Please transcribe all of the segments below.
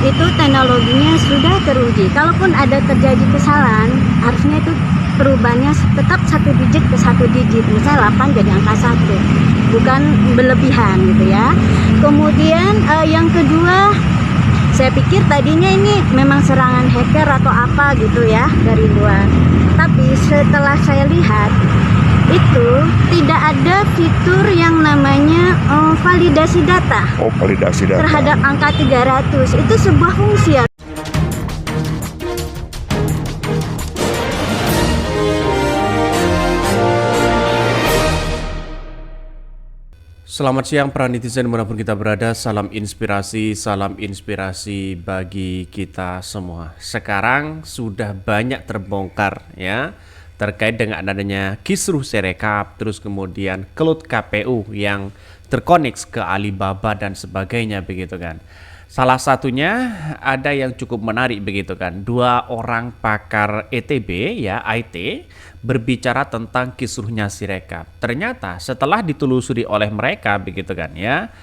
itu teknologinya sudah teruji. Kalaupun ada terjadi kesalahan, harusnya itu perubahannya tetap 1 digit ke 1 digit, misalnya 8 jadi angka 1, bukan berlebihan gitu ya. Kemudian yang kedua, saya pikir tadinya ini memang serangan hacker atau apa gitu ya dari luar, tapi setelah saya lihat itu tidak ada fitur yang namanya validasi data. Validasi data Terhadap angka 300 itu sebuah fungsi ya. Selamat siang para netizen dimanapun kita berada, salam inspirasi bagi kita semua. Sekarang sudah banyak terbongkar ya terkait dengan adanya kisruh Sirekap, terus kemudian kelut KPU yang terkoneksi ke Alibaba dan sebagainya begitu kan. Salah satunya ada yang cukup menarik begitu kan, 2 orang pakar ETB ya IT berbicara tentang kisruhnya Sirekap. Ternyata setelah ditelusuri oleh mereka begitu kan ya,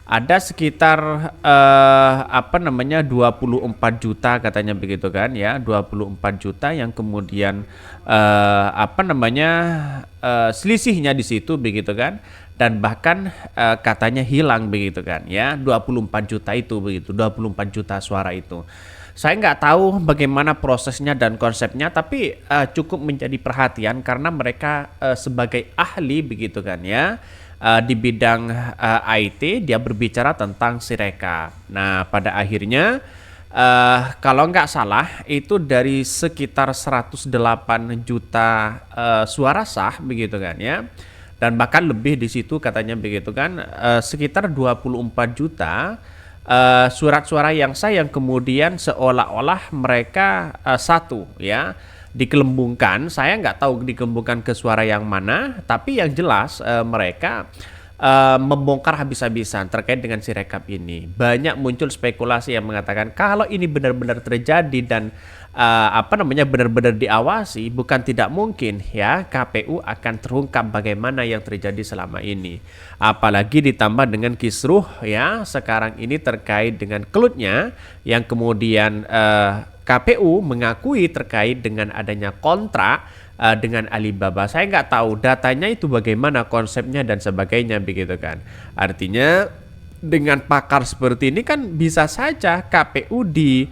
ada sekitar 24 juta katanya begitu kan ya, 24 juta yang kemudian selisihnya di situ begitu kan. Dan bahkan katanya hilang begitu kan ya, 24 juta itu begitu, 24 juta suara itu. Saya nggak tahu bagaimana prosesnya dan konsepnya, tapi cukup menjadi perhatian karena mereka sebagai ahli begitu kan ya, di bidang IT dia berbicara tentang Sirekap. Nah pada akhirnya kalau nggak salah itu dari sekitar 108 juta suara sah begitu kan ya. Dan bahkan lebih di situ katanya begitu kan, sekitar 24 juta surat suara yang sah yang kemudian seolah-olah mereka satu ya digelembungkan. Saya nggak tahu digelembungkan ke suara yang mana, tapi yang jelas mereka membongkar habis-habisan terkait dengan Sirekap ini. Banyak muncul spekulasi yang mengatakan kalau ini benar-benar terjadi dan benar-benar diawasi, bukan tidak mungkin ya KPU akan terungkap bagaimana yang terjadi selama ini. Apalagi ditambah dengan kisruh ya sekarang ini terkait dengan kelutnya yang kemudian KPU mengakui terkait dengan adanya kontrak dengan Alibaba. Saya nggak tahu datanya itu bagaimana konsepnya dan sebagainya begitu kan. Artinya dengan pakar seperti ini kan bisa saja KPU di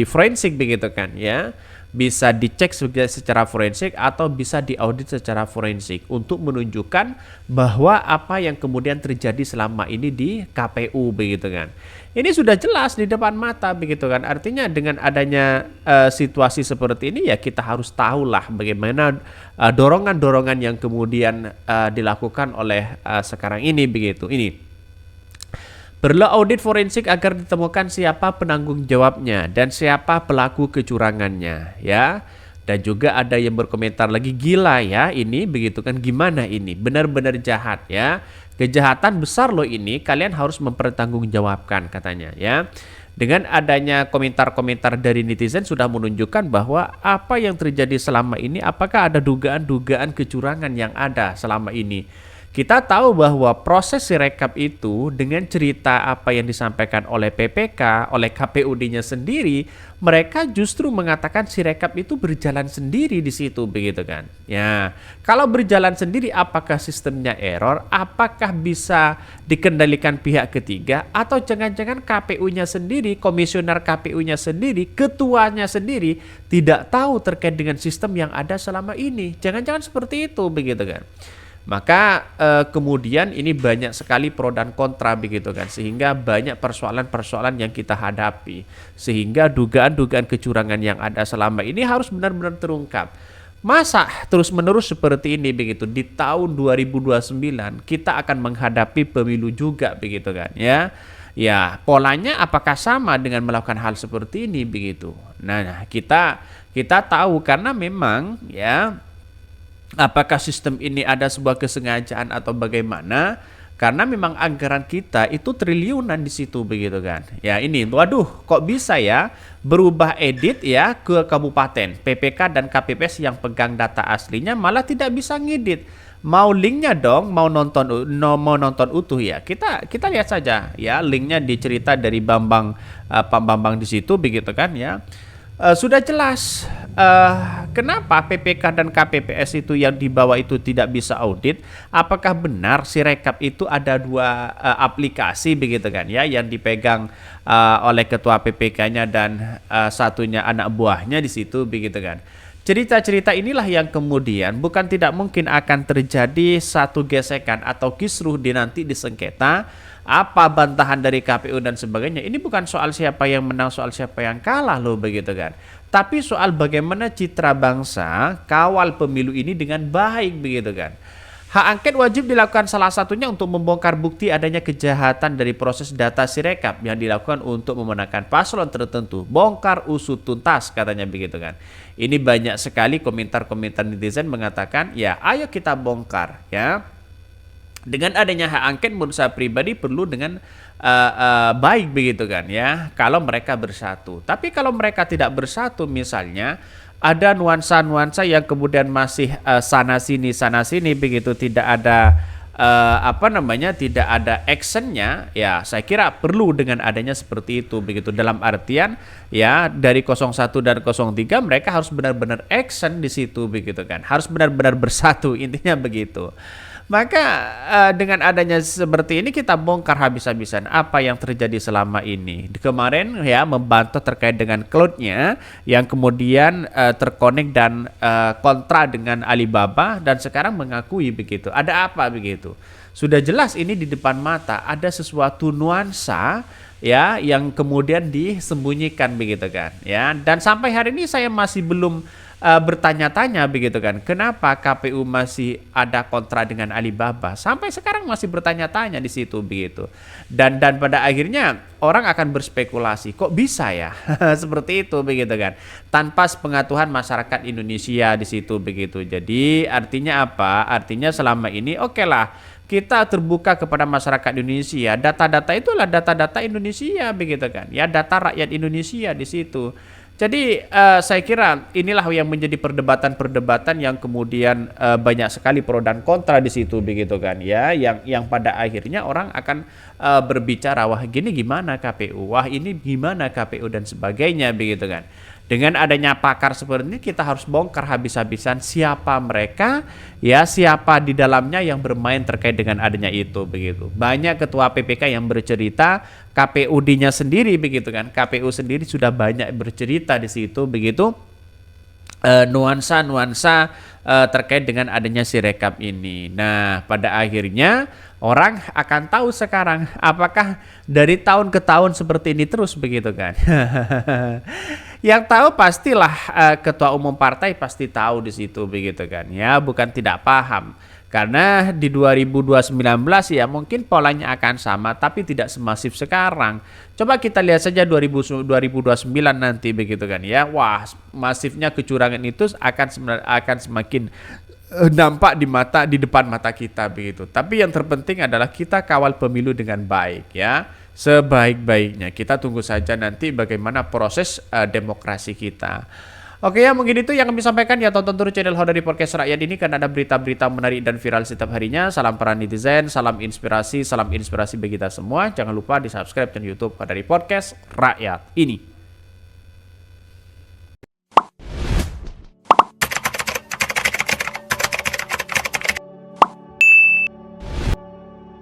forensik begitu kan ya, bisa dicek secara forensik atau bisa diaudit secara forensik untuk menunjukkan bahwa apa yang kemudian terjadi selama ini di KPU begitu kan. Ini sudah jelas di depan mata begitu kan. Artinya dengan adanya situasi seperti ini ya kita harus tahulah bagaimana dorongan-dorongan yang kemudian dilakukan oleh sekarang ini begitu. Ini perlu audit forensik agar ditemukan siapa penanggung jawabnya dan siapa pelaku kecurangannya ya. Dan juga ada yang berkomentar lagi, gila ya ini begitu kan, gimana ini benar-benar jahat ya, kejahatan besar loh ini, kalian harus mempertanggungjawabkan katanya ya. Dengan adanya komentar-komentar dari netizen sudah menunjukkan bahwa apa yang terjadi selama ini, apakah ada dugaan-dugaan kecurangan yang ada selama ini. Kita tahu bahwa proses Sirekap itu dengan cerita apa yang disampaikan oleh PPK, oleh KPUD-nya sendiri, mereka justru mengatakan Sirekap itu berjalan sendiri di situ begitu kan. Ya, kalau berjalan sendiri apakah sistemnya error, apakah bisa dikendalikan pihak ketiga, atau jangan-jangan KPU-nya sendiri, komisioner KPU-nya sendiri, ketuanya sendiri tidak tahu terkait dengan sistem yang ada selama ini. Jangan-jangan seperti itu begitu kan. Maka kemudian ini banyak sekali pro dan kontra begitu kan, sehingga banyak persoalan-persoalan yang kita hadapi, sehingga dugaan-dugaan kecurangan yang ada selama ini harus benar-benar terungkap. Masa terus-menerus seperti ini begitu, di tahun 2029 kita akan menghadapi pemilu juga begitu kan ya. Ya, polanya apakah sama dengan melakukan hal seperti ini begitu. Nah, kita tahu karena memang ya, apakah sistem ini ada sebuah kesengajaan atau bagaimana? Karena memang anggaran kita itu triliunan di situ begitu kan. Ya ini, waduh, kok bisa ya berubah edit ya ke kabupaten, PPK dan KPPS yang pegang data aslinya malah tidak bisa ngedit. Mau linknya dong, mau nonton utuh ya. Kita lihat saja ya, linknya di cerita dari Pak Bambang di situ begitu kan ya. Sudah jelas kenapa PPK dan KPPS itu yang dibawa itu tidak bisa audit. Apakah benar Sirekap itu ada dua aplikasi begitu kan ya, yang dipegang oleh ketua PPK-nya dan satunya anak buahnya di situ begitu kan. Cerita-cerita inilah yang kemudian bukan tidak mungkin akan terjadi satu gesekan atau kisruh nanti di sengketa, apa bantahan dari KPU dan sebagainya. Ini bukan soal siapa yang menang, soal siapa yang kalah loh begitu kan. Tapi soal bagaimana citra bangsa kawal pemilu ini dengan baik begitu kan. Hak angket wajib dilakukan salah satunya untuk membongkar bukti adanya kejahatan dari proses data Sirekap yang dilakukan untuk memenangkan paslon tertentu. Bongkar usut tuntas katanya begitu kan. Ini banyak sekali komentar-komentar netizen mengatakan ya ayo kita bongkar ya. Dengan adanya hak angket menurut saya pribadi perlu dengan baik begitu kan ya, kalau mereka bersatu. Tapi kalau mereka tidak bersatu misalnya, ada nuansa-nuansa yang kemudian masih sana sini begitu, tidak ada tidak ada actionnya, ya saya kira perlu dengan adanya seperti itu begitu. Dalam artian ya dari 01 dan 03 mereka harus benar-benar action di situ begitu kan, harus benar-benar bersatu, intinya begitu. Maka dengan adanya seperti ini kita bongkar habis-habisan apa yang terjadi selama ini. Kemarin ya membantah terkait dengan cloud-nya yang kemudian terkonek dan kontra dengan Alibaba, dan sekarang mengakui begitu. Ada apa begitu? Sudah jelas ini di depan mata ada sesuatu nuansa ya yang kemudian disembunyikan begitu kan ya. Dan sampai hari ini saya masih belum bertanya-tanya begitu kan, kenapa KPU masih ada kontra dengan Alibaba? Sampai sekarang masih bertanya-tanya di situ begitu. Dan pada akhirnya orang akan berspekulasi, kok bisa ya seperti itu begitu kan, tanpa sepengetahuan masyarakat Indonesia di situ begitu. Jadi artinya apa? Artinya selama ini oke lah, kita terbuka kepada masyarakat Indonesia. Data-data itulah data-data Indonesia begitu kan. Ya, data rakyat Indonesia di situ. Jadi saya kira inilah yang menjadi perdebatan-perdebatan yang kemudian banyak sekali pro dan kontra di situ begitu kan ya, yang pada akhirnya orang akan berbicara, wah gini gimana KPU, wah ini gimana KPU dan sebagainya begitu kan. Dengan adanya pakar seperti ini kita harus bongkar habis-habisan siapa mereka ya, siapa di dalamnya yang bermain terkait dengan adanya itu begitu. Banyak ketua PPK yang bercerita, KPUD-nya sendiri begitu kan, KPU sendiri sudah banyak bercerita di situ begitu, nuansa-nuansa terkait dengan adanya Sirekap ini. Nah, pada akhirnya orang akan tahu sekarang apakah dari tahun ke tahun seperti ini terus begitu kan. Yang tahu pastilah ketua umum partai pasti tahu di situ begitu kan ya, bukan tidak paham. Karena di 2019 ya mungkin polanya akan sama tapi tidak semasif sekarang. Coba kita lihat saja 2029 nanti begitu kan ya. Wah, masifnya kecurangan itu akan semakin nampak di depan mata kita begitu. Tapi yang terpenting adalah kita kawal pemilu dengan baik ya, sebaik-baiknya. Kita tunggu saja nanti bagaimana proses demokrasi kita. Oke ya, mungkin itu yang kami sampaikan ya. Tonton terus channel Hodari Podcast Rakyat ini karena ada berita-berita menarik dan viral setiap harinya. Salam para netizen, salam inspirasi bagi kita semua. Jangan lupa di subscribe channel YouTube Hodari Podcast Rakyat ini.